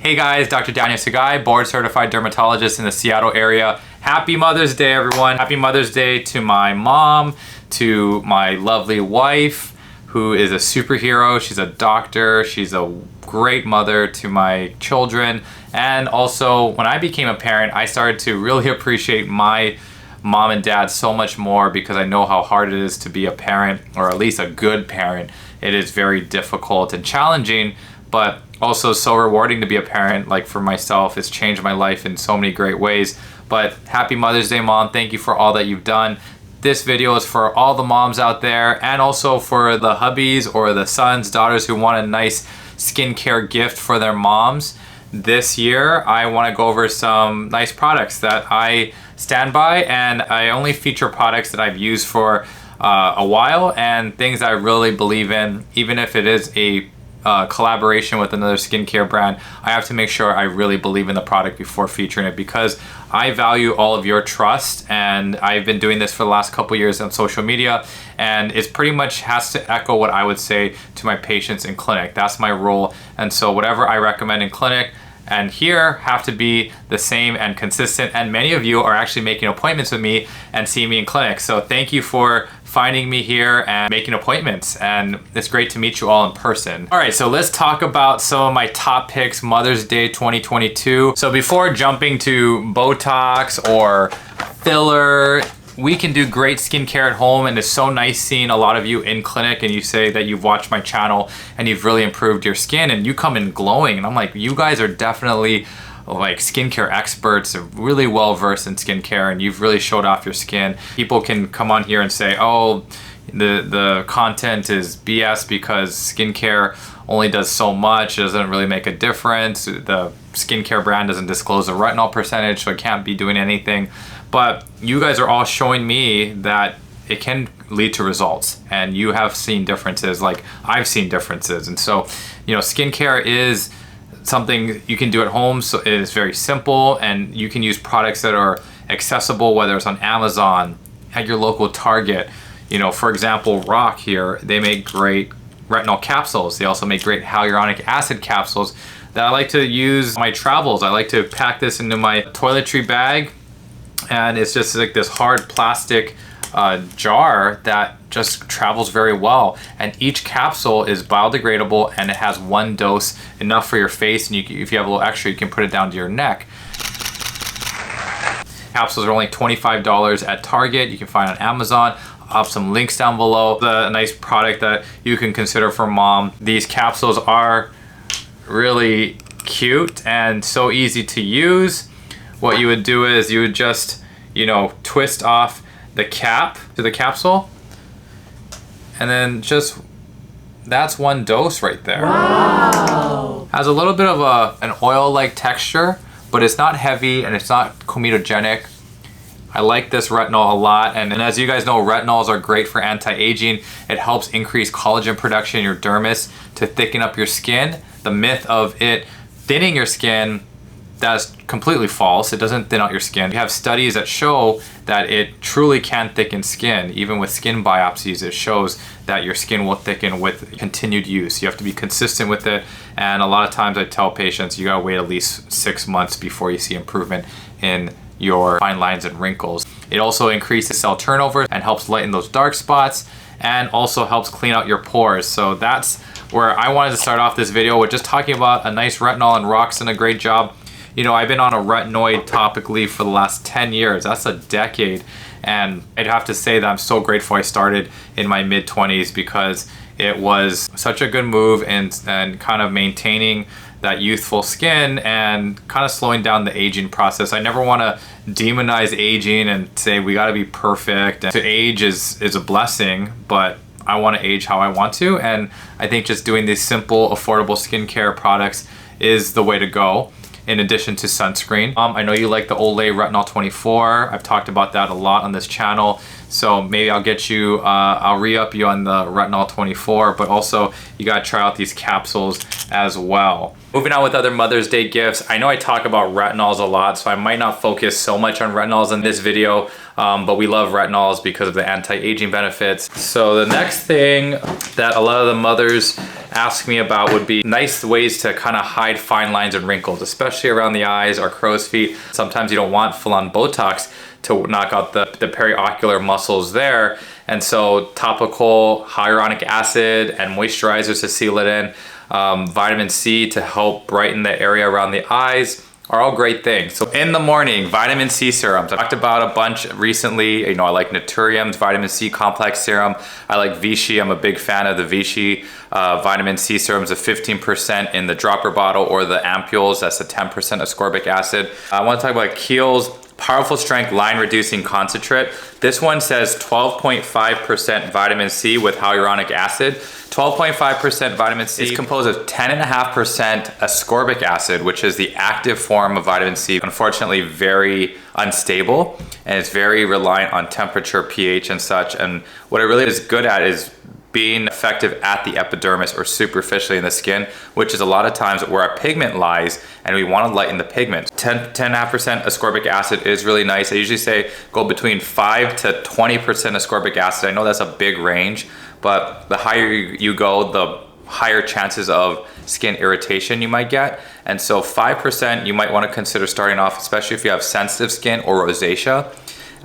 Hey guys, Dr. Daniel Sugai, board certified dermatologist in the Seattle area. Happy Mother's Day, everyone. Happy Mother's Day to my mom, to my lovely wife, who is a superhero. She's a doctor. She's a great mother to my children. And also, when I became a parent, I started to really appreciate my mom and dad so much more because I know how hard it is to be a parent, or at least a good parent. It is very difficult and challenging, but also so rewarding to be a parent. Like for myself, it's changed my life in so many great ways. But happy Mother's Day, Mom. Thank you for all that you've done. This video is for all the moms out there, and also for the hubbies or the sons, daughters who want a nice skincare gift for their moms. This year, I want to go over some nice products that I stand by, and I only feature products that I've used for a while and things I really believe in. Even if it is a collaboration with another skincare brand, I have to make sure I really believe in the product before featuring it, because I value all of your trust, and I've been doing this for the last couple years on social media, and it pretty much has to echo what I would say to my patients in clinic. That's my role, and so whatever I recommend in clinic and here have to be the same and consistent, and many of you are actually making appointments with me and seeing me in clinic. So thank you for finding me here and making appointments, and it's great to meet you all in person. All right, so let's talk about some of my top picks Mother's Day 2022. So before jumping to Botox or filler, we can do great skincare at home, and it's so nice seeing a lot of you in clinic and you say that you've watched my channel and you've really improved your skin and you come in glowing, and I'm like, you guys are definitely like skincare experts, really well versed in skincare, and you've really showed off your skin. People can come on here and say, oh, the content is BS because skincare only does so much, it doesn't really make a difference. The skincare brand doesn't disclose the retinol percentage, so it can't be doing anything. But you guys are all showing me that it can lead to results, and you have seen differences like I've seen differences. And so, you know, skincare is something you can do at home, so it is very simple, and you can use products that are accessible, whether it's on Amazon, at your local Target. You know, for example, Rock here, they make great retinol capsules. They also make great hyaluronic acid capsules that I like to use on my travels. I like to pack this into my toiletry bag, and it's just like this hard plastic jar that just travels very well, and each capsule is biodegradable, and it has one dose, enough for your face, and if you have a little extra, you can put it down to your neck. Capsules are only $25 at Target. You can find on Amazon. I'll have some links down below. A nice product that you can consider for mom. These capsules are really cute and so easy to use. What you would do is you would just, you know, twist off the cap to the capsule, and then just, that's one dose right there. Wow. Has a little bit of an oil-like texture, but it's not heavy and it's not comedogenic. I like this retinol a lot, and as you guys know, retinols are great for anti-aging. It helps increase collagen production in your dermis to thicken up your skin. The myth of it thinning your skin, that's completely false. It doesn't thin out your skin. We have studies that show that it truly can thicken skin. Even with skin biopsies, it shows that your skin will thicken with continued use. You have to be consistent with it, and a lot of times I tell patients you gotta wait at least 6 months before you see improvement in your fine lines and wrinkles. It also increases cell turnover and helps lighten those dark spots, and also helps clean out your pores. So that's where I wanted to start off this video, with just talking about a nice retinol, and Rock's done a great job. You know, I've been on a retinoid topically for the last 10 years. That's a decade. And I'd have to say that I'm so grateful I started in my mid-20s, because it was such a good move and kind of maintaining that youthful skin and kind of slowing down the aging process. I never want to demonize aging and say we got to be perfect. And to age is a blessing, but I want to age how I want to. And I think just doing these simple, affordable skincare products is the way to go, in addition to sunscreen. I know you like the Olay Retinol 24. I've talked about that a lot on this channel. So maybe I'll get you, I'll re-up you on the Retinol 24, but also you gotta try out these capsules as well. Moving on with other Mother's Day gifts. I know I talk about retinols a lot, so I might not focus so much on retinols in this video, but we love retinols because of the anti-aging benefits. So the next thing that a lot of the mothers ask me about would be nice ways to kind of hide fine lines and wrinkles, especially around the eyes or crow's feet. Sometimes you don't want full-on Botox to knock out the periocular muscles there. And so topical hyaluronic acid and moisturizers to seal it in, vitamin C to help brighten the area around the eyes are all great things. So in the morning, vitamin C serums. I talked about a bunch recently. You know, I like Naturium's vitamin C complex serum. I like Vichy. I'm a big fan of the Vichy vitamin C serums of 15% in the dropper bottle, or the Ampoules, that's the 10% ascorbic acid. I want to talk about Kiehls Powerful Strength Line Reducing Concentrate. This one says 12.5% vitamin C with hyaluronic acid. 12.5% vitamin C is composed of 10.5% ascorbic acid, which is the active form of vitamin C. Unfortunately, very unstable, and it's very reliant on temperature, pH, and such. And what it really is good at is being effective at the epidermis or superficially in the skin, which is a lot of times where our pigment lies, and we want to lighten the pigment. 10.5% ascorbic acid is really nice. I usually say go between 5 to 20% ascorbic acid. I know that's a big range, but the higher you go, the higher chances of skin irritation you might get. And so 5% you might want to consider starting off, especially if you have sensitive skin or rosacea.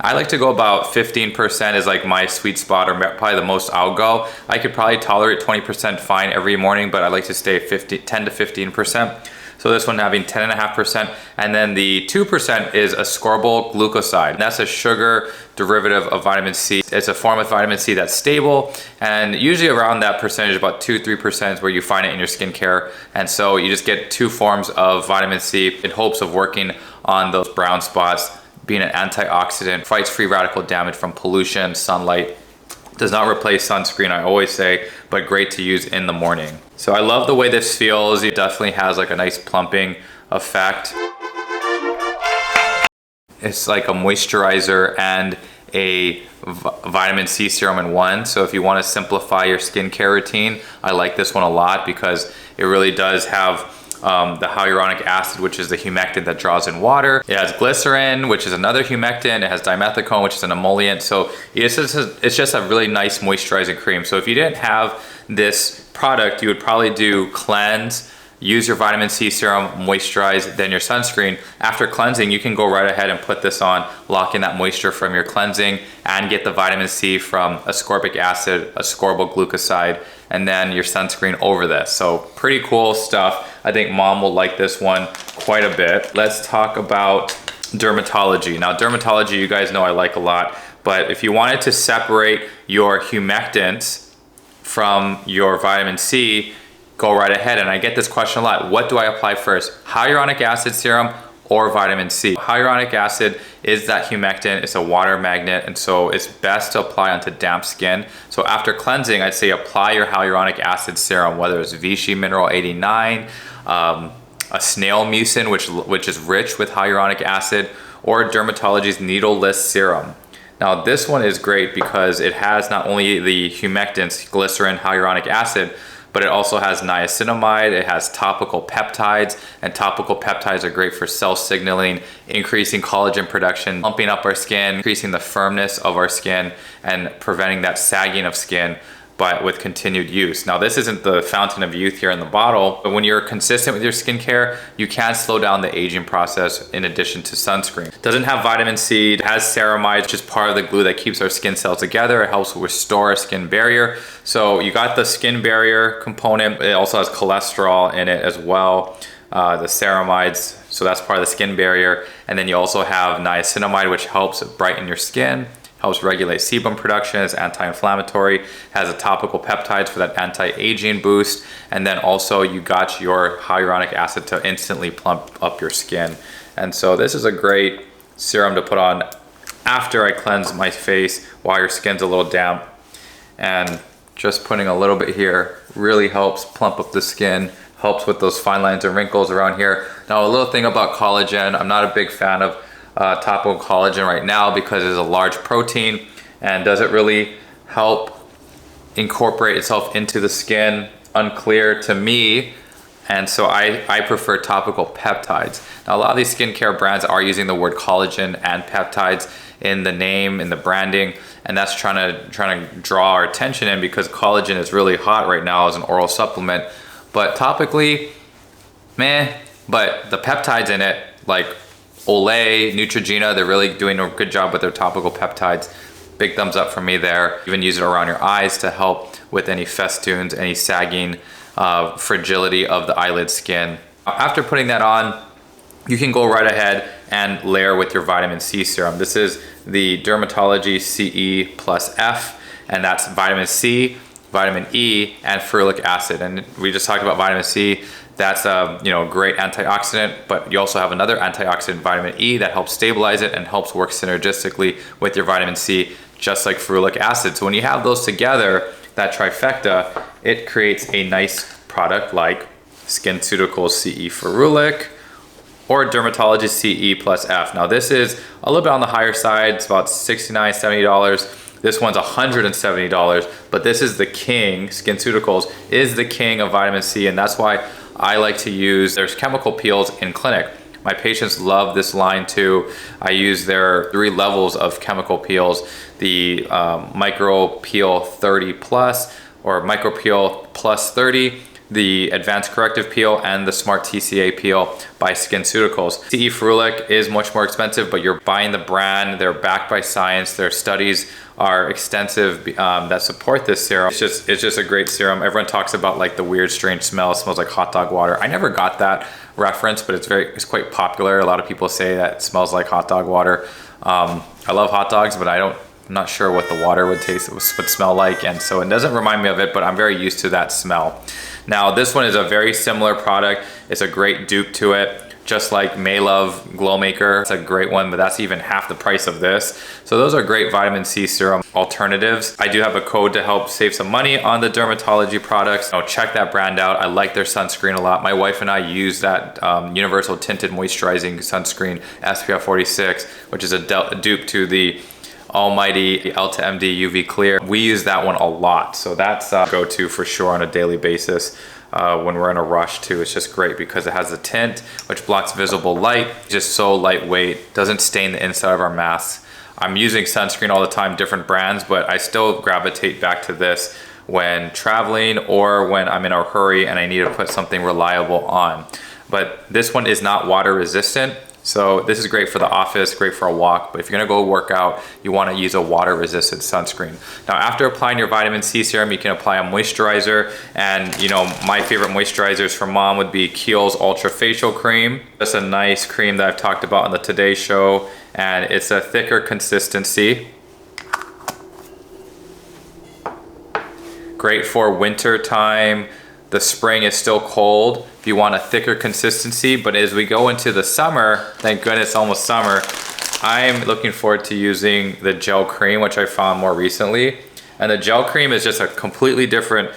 I like to go about 15% is like my sweet spot, or probably the most I'll go. I could probably tolerate 20% fine every morning, but I like to stay 10 to 15%. So this one having 10.5%, and then the 2% is ascorbyl glucoside. That's a sugar derivative of vitamin C. It's a form of vitamin C that's stable, and usually around that percentage, about 2-3% is where you find it in your skincare. And so you just get two forms of vitamin C in hopes of working on those brown spots, being an antioxidant, fights free radical damage from pollution, sunlight. Does not replace sunscreen, I always say, but great to use in the morning. So I love the way this feels. It definitely has like a nice plumping effect. It's like a moisturizer and a vitamin C serum in one. So if you want to simplify your skincare routine, I like this one a lot because it really does have the hyaluronic acid, which is the humectant that draws in water. It has glycerin, which is another humectant. It has dimethicone, which is an emollient. So it's just a really nice moisturizing cream. So if you didn't have this product, you would probably do cleanse, use your vitamin C serum, moisturize, then your sunscreen. After cleansing, you can go right ahead and put this on, lock in that moisture from your cleansing, and get the vitamin C from ascorbic acid, ascorbyl glucoside, and then your sunscreen over this. So pretty cool stuff. I think mom will like this one quite a bit. Let's talk about dermatology. Now dermatology, you guys know I like a lot, but if you wanted to separate your humectants from your vitamin C, go right ahead. And I get this question a lot. What do I apply first? Hyaluronic acid serum or vitamin C? Hyaluronic acid is that humectant. It's a water magnet, and so it's best to apply onto damp skin. So after cleansing, I'd say apply your hyaluronic acid serum, whether it's Vichy Mineral 89, a Snail Mucin, which is rich with hyaluronic acid, or Dermatologist Needle-Less serum. Now this one is great because it has not only the humectants, glycerin, hyaluronic acid, but it also has niacinamide, it has topical peptides, and topical peptides are great for cell signaling, increasing collagen production, pumping up our skin, increasing the firmness of our skin, and preventing that sagging of skin, but with continued use. Now this isn't the fountain of youth here in the bottle, but when you're consistent with your skincare, you can slow down the aging process in addition to sunscreen. It doesn't have vitamin C, it has ceramide, which is part of the glue that keeps our skin cells together. It helps restore our skin barrier. So you got the skin barrier component. It also has cholesterol in it as well, the ceramides, so that's part of the skin barrier. And then you also have niacinamide, which helps brighten your skin, helps regulate sebum production, is anti-inflammatory, has a topical peptides for that anti-aging boost, and then also you got your hyaluronic acid to instantly plump up your skin. And so this is a great serum to put on after I cleanse my face while your skin's a little damp. And just putting a little bit here really helps plump up the skin, helps with those fine lines and wrinkles around here. Now a little thing about collagen, I'm not a big fan of topical collagen right now because it's a large protein and doesn't really help incorporate itself into the skin. Unclear to me, And so I prefer topical peptides. Now, a lot of these skincare brands are using the word collagen and peptides in the name, in the branding, and that's trying to draw our attention in because collagen is really hot right now as an oral supplement. But topically, meh. But the peptides in it, like Olay, Neutrogena, they're really doing a good job with their topical peptides. Big thumbs up from me there. Even use it around your eyes to help with any festoons, any sagging, fragility of the eyelid skin. After putting that on, you can go right ahead and layer with your vitamin C serum. This is the Dermatology CE+F, and that's vitamin C, vitamin E, and ferulic acid. And we just talked about vitamin C. That's a great antioxidant, but you also have another antioxidant, vitamin E, that helps stabilize it and helps work synergistically with your vitamin C, just like ferulic acid. So when you have those together, that trifecta, it creates a nice product like Skinceuticals CE Ferulic or Dermatologist CE+F. Now this is a little bit on the higher side. It's about $69, $70. This one's $170, but this is the king. Skinceuticals is the king of vitamin C, and that's why I like to use, there's chemical peels in clinic. My patients love this line too. I use their 3 levels of chemical peels, the Micro Peel 30 Plus or Micro Peel Plus 30, the Advanced Corrective Peel, and the Smart TCA Peel by Skinceuticals. CE Ferulic is much more expensive, but you're buying the brand. They're backed by science. Their studies are extensive that support this serum. It's just a great serum. Everyone talks about like the weird, strange smell. It smells like hot dog water. I never got that reference, but it's quite popular. A lot of people say that it smells like hot dog water. I love hot dogs, but I'm not sure what the water would smell like, and so it doesn't remind me of it, but I'm very used to that smell. Now this one is a very similar product. It's a great dupe to it, just like Maelove Glow Maker. It's a great one, but that's even half the price of this. So those are great vitamin C serum alternatives. I do have a code to help save some money on the dermatology products. Check that brand out. I like their sunscreen a lot. My wife and I use that Universal Tinted Moisturizing Sunscreen SPF 46, which is a dupe to the almighty EltaMD UV Clear. We use that one a lot, so that's a go-to for sure on a daily basis when we're in a rush too. It's just great because it has a tint which blocks visible light. It's just so lightweight, doesn't stain the inside of our masks. I'm using sunscreen all the time, different brands, but I still gravitate back to this when traveling or when I'm in a hurry and I need to put something reliable on. But this one is not water resistant. So this is great for the office, great for a walk, but if you're gonna go work out, you wanna use a water-resistant sunscreen. Now, after applying your vitamin C serum, you can apply a moisturizer, and my favorite moisturizers from Mom would be Kiehls Ultra Facial Cream. That's a nice cream that I've talked about on the Today Show, and it's a thicker consistency. Great for winter time. The spring is still cold. If you want a thicker consistency, but as we go into the summer, thank goodness, almost summer, I'm looking forward to using the gel cream, which I found more recently. And the gel cream is just a completely different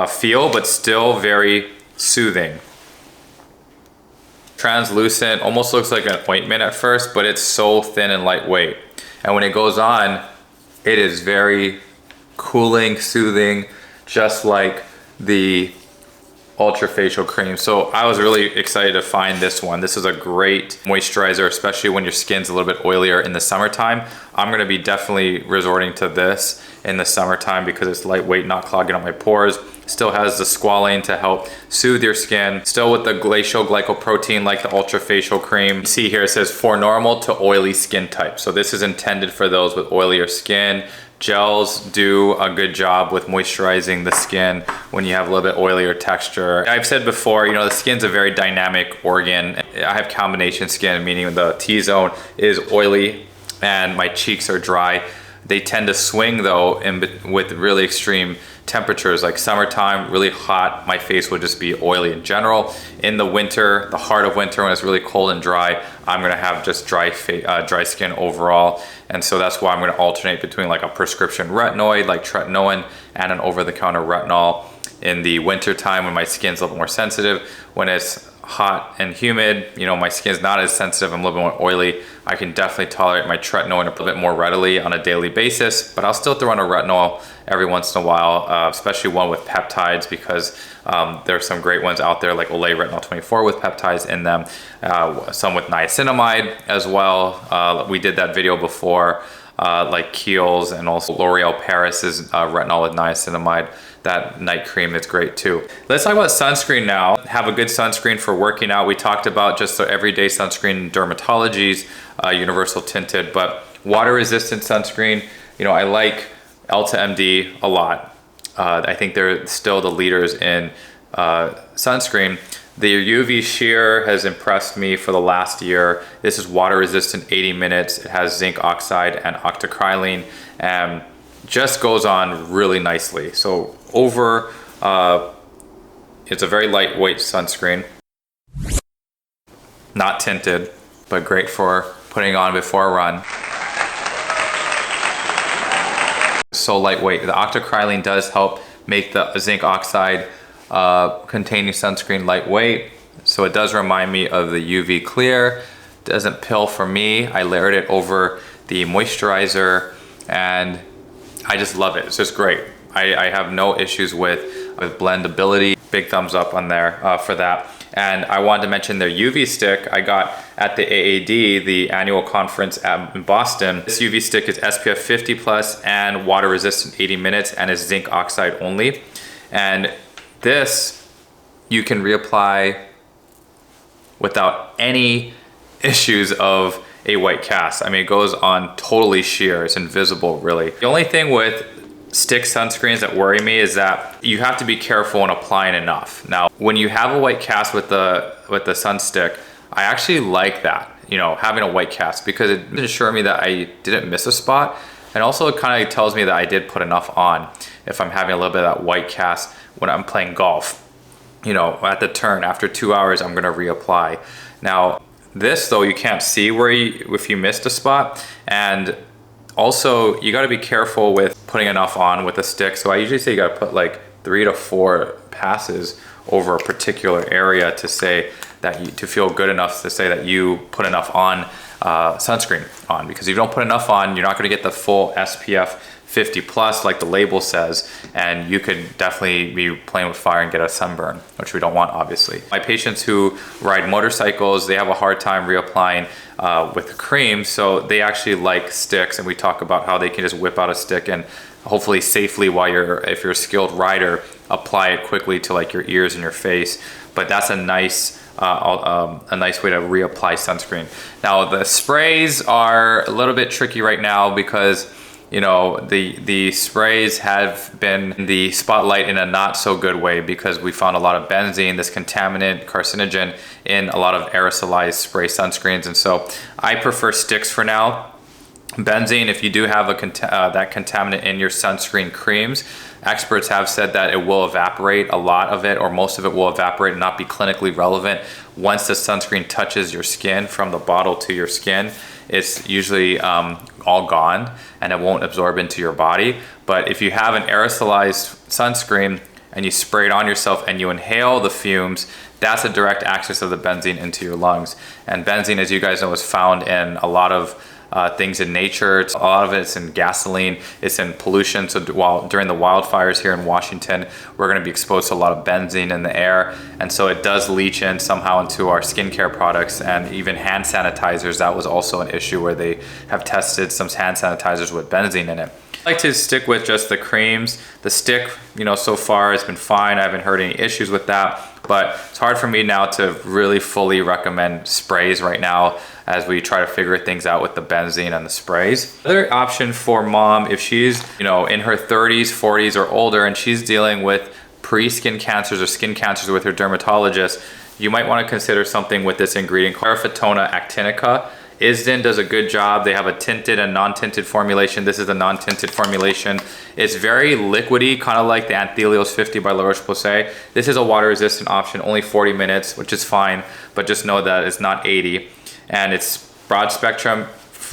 feel, but still very soothing. Translucent, almost looks like an ointment at first, but it's so thin and lightweight. And when it goes on, it is very cooling, soothing, just like the Ultra Facial Cream. So I was really excited to find this one. This is a great moisturizer, especially when your skin's a little bit oilier in the summertime. I'm gonna be definitely resorting to this in the summertime because it's lightweight, not clogging up my pores. Still has the squalane to help soothe your skin. Still with the glacial glycoprotein like the Ultra Facial Cream. You see here it says for normal to oily skin type. So this is intended for those with oilier skin. Gels do a good job with moisturizing the skin when you have a little bit oilier texture. I've said before, the skin's a very dynamic organ. I have combination skin, meaning the T-zone is oily and my cheeks are dry. They tend to swing though with really extreme temperatures, like summertime, really hot, my face would just be oily in general. In the winter, the heart of winter, when it's really cold and dry, I'm gonna have just dry skin overall. And so that's why I'm gonna alternate between like a prescription retinoid, like tretinoin, and an over-the-counter retinol in the winter time when my skin's a little more sensitive. When it's hot and humid, you know, my skin's not as sensitive, I'm a little bit more oily, I can definitely tolerate my tretinoin a little bit more readily on a daily basis, but I'll still throw in a retinol every once in a while, especially one with peptides, because there are some great ones out there like Olay Retinol 24 with peptides in them, some with niacinamide as well. We did that video before, like Kiehls and also L'Oreal Paris's retinol with niacinamide. That night cream is great too. Let's talk about sunscreen now. Have a good sunscreen for working out. We talked about just the everyday sunscreen, Dermatologist, universal tinted, but water resistant sunscreen, you know, I like EltaMD a lot. I think they're still the leaders in sunscreen. The UV Sheer has impressed me for the last year. This is water resistant, 80 minutes. It has zinc oxide and octocrylene, and just goes on really nicely. So it's a very lightweight sunscreen. Not tinted, but great for putting on before a run. So lightweight. The octocrylene does help make the zinc oxide containing sunscreen lightweight. So it does remind me of the UV Clear. Doesn't pill for me. I layered it over the moisturizer and I just love it. It's just great. I have no issues with blendability. Big thumbs up on there for that. And I wanted to mention their UV stick I got at the AAD, the annual conference in Boston. This UV stick is SPF 50 plus and water resistant, 80 minutes, and is zinc oxide only. And this you can reapply without any issues of a white cast. I mean, it goes on totally sheer. It's invisible, really. The only thing with stick sunscreens that worry me is that you have to be careful in applying enough. Now, when you have a white cast with the sun stick, I actually like that, you know, having a white cast, because it assures me that I didn't miss a spot. And also it kind of tells me that I did put enough on if I'm having a little bit of that white cast when I'm playing golf. You know, at the turn, after 2 hours, I'm gonna reapply. Now, this though, you can't see where if you missed a spot. And also you gotta be careful with putting enough on with a stick. So I usually say you gotta put like 3 to 4 passes over a particular area to say that to feel good enough to say that you put enough on sunscreen on, because if you don't put enough on, you're not gonna get the full SPF 50 plus like the label says, and you could definitely be playing with fire and get a sunburn, which we don't want, obviously. My patients who ride motorcycles, they have a hard time reapplying with cream, so they actually like sticks, and we talk about how they can just whip out a stick and hopefully safely, if you're a skilled rider, apply it quickly to like your ears and your face. But that's a nice way to reapply sunscreen. Now the sprays are a little bit tricky right now because, you know, the sprays have been in the spotlight in a not so good way, because we found a lot of benzene, this contaminant, carcinogen, in a lot of aerosolized spray sunscreens. And so I prefer sticks for now. Benzene, if you do have that contaminant in your sunscreen creams, experts have said that it will evaporate, a lot of it or most of it will evaporate and not be clinically relevant. Once the sunscreen touches your skin from the bottle to your skin, it's usually all gone and it won't absorb into your body. But if you have an aerosolized sunscreen and you spray it on yourself and you inhale the fumes, that's a direct access of the benzene into your lungs. And benzene, as you guys know, is found in a lot of things in nature. A lot of it's in gasoline, it's in pollution. So during the wildfires here in Washington, we're going to be exposed to a lot of benzene in the air, and so it does leach in somehow into our skincare products and even hand sanitizers. That was also an issue where they have tested some hand sanitizers with benzene in it. I like to stick with just the creams. The stick, you know, so far has been fine. I haven't heard any issues with that, but it's hard for me now to really fully recommend sprays right now as we try to figure things out with the benzene and the sprays. Another option for mom, if she's, you know, in her 30s, 40s or older and she's dealing with pre-skin cancers or skin cancers with her dermatologist, you might want to consider something with this ingredient, Clarifictona actinica. Isden does a good job. They have a tinted and non-tinted formulation. This is the non-tinted formulation. It's very liquidy, kind of like the Anthelios 50 by La Roche-Posay. This is a water-resistant option, only 40 minutes, which is fine, but just know that it's not 80. And it's broad spectrum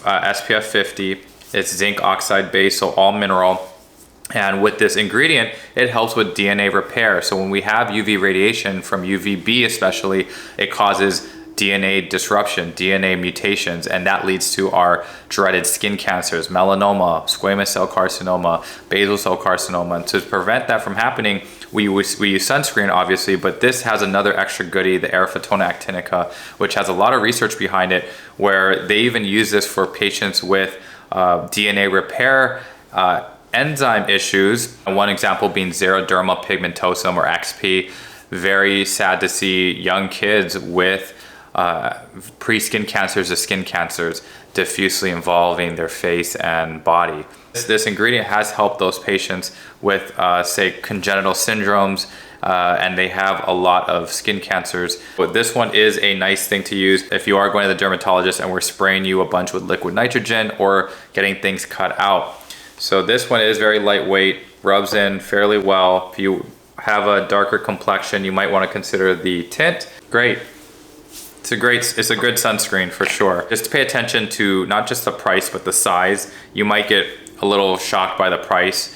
SPF 50. It's zinc oxide based, so all mineral. And with this ingredient, it helps with DNA repair. So when we have UV radiation from UVB especially, it causes DNA disruption, DNA mutations, and that leads to our dreaded skin cancers, melanoma, squamous cell carcinoma, basal cell carcinoma. And to prevent that from happening, we use sunscreen, obviously, but this has another extra goodie, the Aerofitona actinica, which has a lot of research behind it, where they even use this for patients with DNA repair enzyme issues. One example being xeroderma pigmentosum, or XP. Very sad to see young kids with pre-skin cancers or skin cancers diffusely involving their face and body. This ingredient has helped those patients with, say, congenital syndromes, and they have a lot of skin cancers. But this one is a nice thing to use if you are going to the dermatologist and we're spraying you a bunch with liquid nitrogen or getting things cut out. So this one is very lightweight, rubs in fairly well. If you have a darker complexion, you might want to consider the tint. Great. It's a good sunscreen for sure. Just pay attention to not just the price, but the size. You might get a little shocked by the price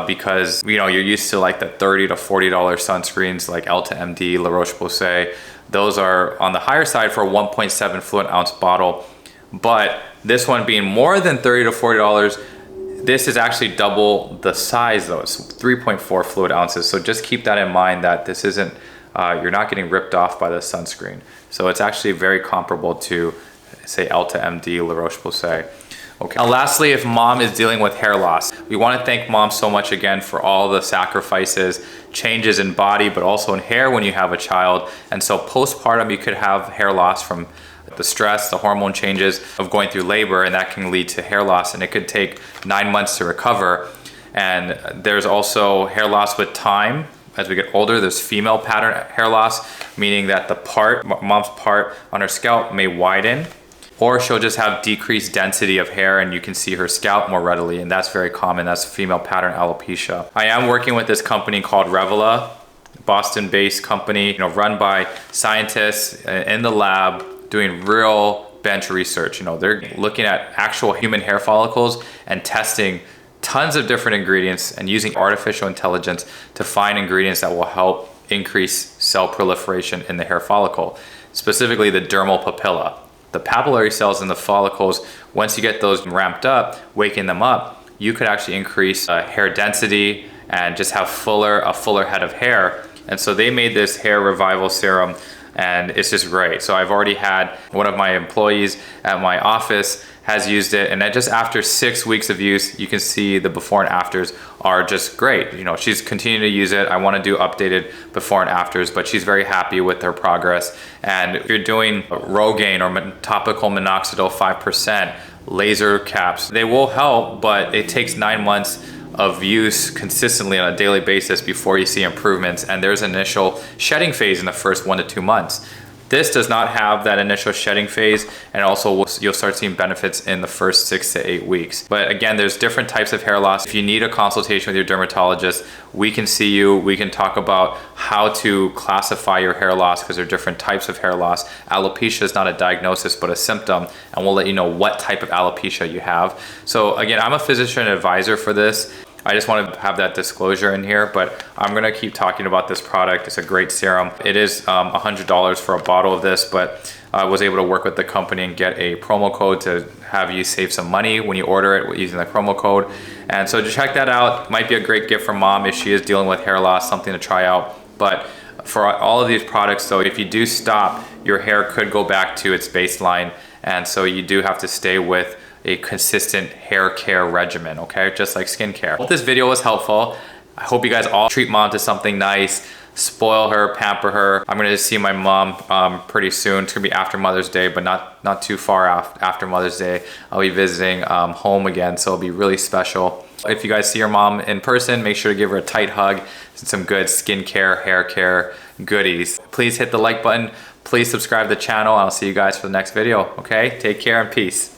because you're used to like the $30 to $40 sunscreens like EltaMD, La Roche-Posay. Those are on the higher side for a 1.7 fluid ounce bottle. But this one being more than $30 to $40, this is actually double the size though. It's 3.4 fluid ounces. So just keep that in mind that this isn't, you're not getting ripped off by the sunscreen. So it's actually very comparable to, say, EltaMD, La Roche-Posay. Okay. Now lastly, if mom is dealing with hair loss, we want to thank mom so much again for all the sacrifices, changes in body, but also in hair when you have a child. And so postpartum, you could have hair loss from the stress, the hormone changes of going through labor, and that can lead to hair loss, and it could take 9 months to recover. And there's also hair loss with time. As we get older, there's female pattern hair loss, meaning that the mom's part on her scalp may widen, or she'll just have decreased density of hair and you can see her scalp more readily, and that's very common. That's female pattern alopecia. I am working with this company called Revitalift, Boston-based company, run by scientists in the lab doing real bench research. They're looking at actual human hair follicles and testing tons of different ingredients and using artificial intelligence to find ingredients that will help increase cell proliferation in the hair follicle, specifically the dermal papilla. The papillary cells in the follicles, once you get those ramped up, waking them up, you could actually increase hair density and just have a fuller head of hair. And so they made this hair revival serum, and it's just great. So I've already had one of my employees at my office has used it, and just after 6 weeks of use, you can see the before and afters are just great. She's continuing to use it. I want to do updated before and afters, but she's very happy with her progress. And if you're doing Rogaine or topical minoxidil 5%, laser caps, they will help, but it takes 9 months of use consistently on a daily basis before you see improvements, and there's an initial shedding phase in the first 1 to 2 months. This does not have that initial shedding phase, and also you'll start seeing benefits in the first 6 to 8 weeks. But again, there's different types of hair loss. If you need a consultation with your dermatologist, we can see you. We can talk about how to classify your hair loss, because there are different types of hair loss. Alopecia is not a diagnosis, but a symptom, and we'll let you know what type of alopecia you have. So again, I'm a physician advisor for this. I just want to have that disclosure in here, but I'm going to keep talking about this product. It's a great serum. It is $100 for a bottle of this, but I was able to work with the company and get a promo code to have you save some money when you order it using the promo code. And so just check that out. Might be a great gift for mom if she is dealing with hair loss, something to try out. But for all of these products, though, if you do stop, your hair could go back to its baseline. And so you do have to stay with a consistent hair care regimen, okay? Just like skincare. Hope this video was helpful. I hope you guys all treat mom to something nice, spoil her, pamper her. I'm gonna see my mom pretty soon. It's gonna be after Mother's Day, but not too far after Mother's Day. I'll be visiting home again, so it'll be really special. If you guys see your mom in person, make sure to give her a tight hug and some good skincare, hair care goodies. Please hit the like button. Please subscribe to the channel. I'll see you guys for the next video, okay? Take care and peace.